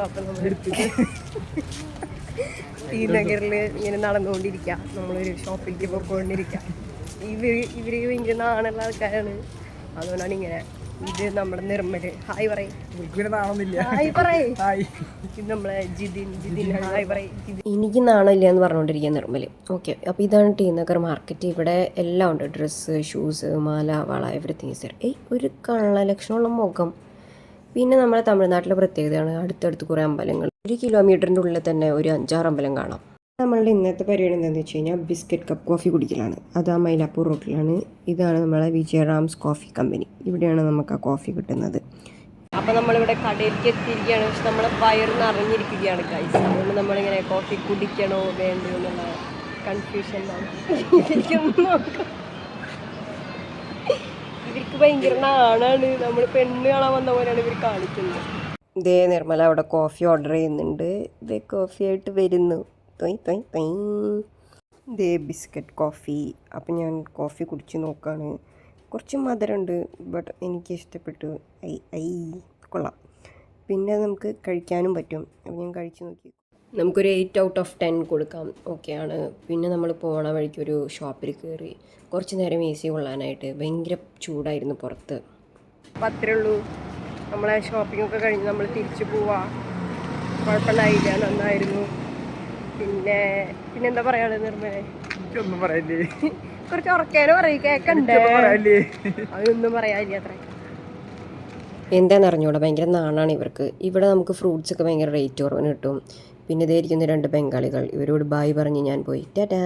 അപ്പം നമ്മൾ ടി നഗറിൽ ഇങ്ങനെ നടന്നുകൊണ്ടിരിക്കുക, നമ്മളൊരു ഷോപ്പിലേക്ക് പോയിക്കൊണ്ടിരിക്കുക. ഇവർ ഭയങ്കര നാണുള്ള ആൾക്കാരാണ്, അതുകൊണ്ടാണ് ഇങ്ങനെ. ഇത് നമ്മുടെ നിർമ്മല്. ഹായ് പറയും. ഇത് നമ്മളെ ജിതിൻ ഹായ് പറയും. എനിക്ക് നാണമില്ല എന്ന് പറഞ്ഞുകൊണ്ടിരിക്കുക നിർമ്മല്. ഓക്കെ, അപ്പോൾ ഇതാണ് ടി നഗർ മാർക്കറ്റ്. ഇവിടെ എല്ലാം ഉണ്ട്, ഡ്രസ്സ്, ഷൂസ്, മാല, വള, എവറിത്തിങ് സർ. ഒരു കള്ള ലക്ഷണമുള്ള മുഖം. പിന്നെ നമ്മുടെ തമിഴ്നാട്ടിലെ പ്രത്യേകതയാണ് അടുത്തടുത്ത് കുറേ അമ്പലങ്ങൾ. 1 കിലോമീറ്ററിൻ്റെ ഉള്ളിൽ തന്നെ ഒരു 5-6 അമ്പലം കാണാം. നമ്മളുടെ ഇന്നത്തെ പരിപാടി എന്താണെന്ന് വെച്ച് കഴിഞ്ഞാൽ ബിസ്ക്കറ്റ് കപ്പ് കോഫി കുടിക്കലാണ്. അത് ആ മൈലാപ്പൂർ റോട്ടിലാണ്. ഇതാണ് നമ്മളെ വിജയറാംസ് കോഫി കമ്പനി. ഇവിടെയാണ് നമുക്ക് ആ കോഫി കിട്ടുന്നത്. അപ്പോൾ നമ്മളിവിടെ കടയിലേക്ക് എത്തിയിരിക്കുകയാണ്. പക്ഷെ നമ്മളെ വയറ് നിറഞ്ഞിരിക്കുകയാണ് ഗൈസ്. അതുകൊണ്ട് നമ്മളിങ്ങനെ കോഫി കുടിക്കണോ വേണ്ടോ എന്നുള്ള കൺഫ്യൂഷനിലാണ്. ഇവർക്ക് ഭയങ്കര നാണാണ്. നമ്മൾ പെണ്ണ് കാണാൻ വന്ന പോലെയാണ് ഇവർ കാണിക്കുന്നത്. ഇതേ നിർമ്മല അവിടെ കോഫി ഓർഡർ ചെയ്യുന്നുണ്ട്. ഇതേ കോഫി ആയിട്ട് വരുന്നു. ഇതേ ബിസ്ക്കറ്റ് കോഫി. അപ്പം ഞാൻ കോഫി കുടിച്ച് നോക്കുകയാണ്. കുറച്ച് മധുരമുണ്ട്, ബട്ട് എനിക്ക് ഇഷ്ടപ്പെട്ടു. കൊള്ളാം. പിന്നെ നമുക്ക് കഴിക്കാനും പറ്റും. അപ്പം ഞാൻ കഴിച്ച് നോക്കി. നമുക്കൊരു 8 ഔട്ട് ഓഫ് 10 കൊടുക്കാം. ഓക്കെയാണ്. പിന്നെ നമ്മൾ പോണ വഴിക്കൊരു ഷോപ്പിൽ കയറി കുറച്ച് നേരം AC കൊള്ളാനായിട്ട്. ഭയങ്കര ചൂടായിരുന്നു പുറത്ത്. അപ്പം അത്രേ ഉള്ളൂ. നമ്മളെ ഷോപ്പിംഗ് ഒക്കെ കഴിഞ്ഞ് നമ്മൾ തിരിച്ചു പോവാം. കുഴപ്പമില്ലായില്ല, നന്നായിരുന്നു. പിന്നെന്താ പറയാള് നിർമ്മലേ? കുറച്ച് ഉറക്കാനും പറയും, കേക്കണ്ടേ? അതൊന്നും പറയാനില്ല അത്ര. എന്താണെന്ന് അറിഞ്ഞൂടാ, ഭയങ്കര നാണാണ് ഇവർക്ക്. ഇവിടെ നമുക്ക് ഫ്രൂട്ട്സ് ഒക്കെ ഭയങ്കര റേറ്റ് കുറവിന് കിട്ടും. പിന്നെ ഇതായിരിക്കുന്ന 2 ബംഗാളികൾ. ഇവരോട് ബായ് പറഞ്ഞ് ഞാൻ പോയി. ടാറ്റാ.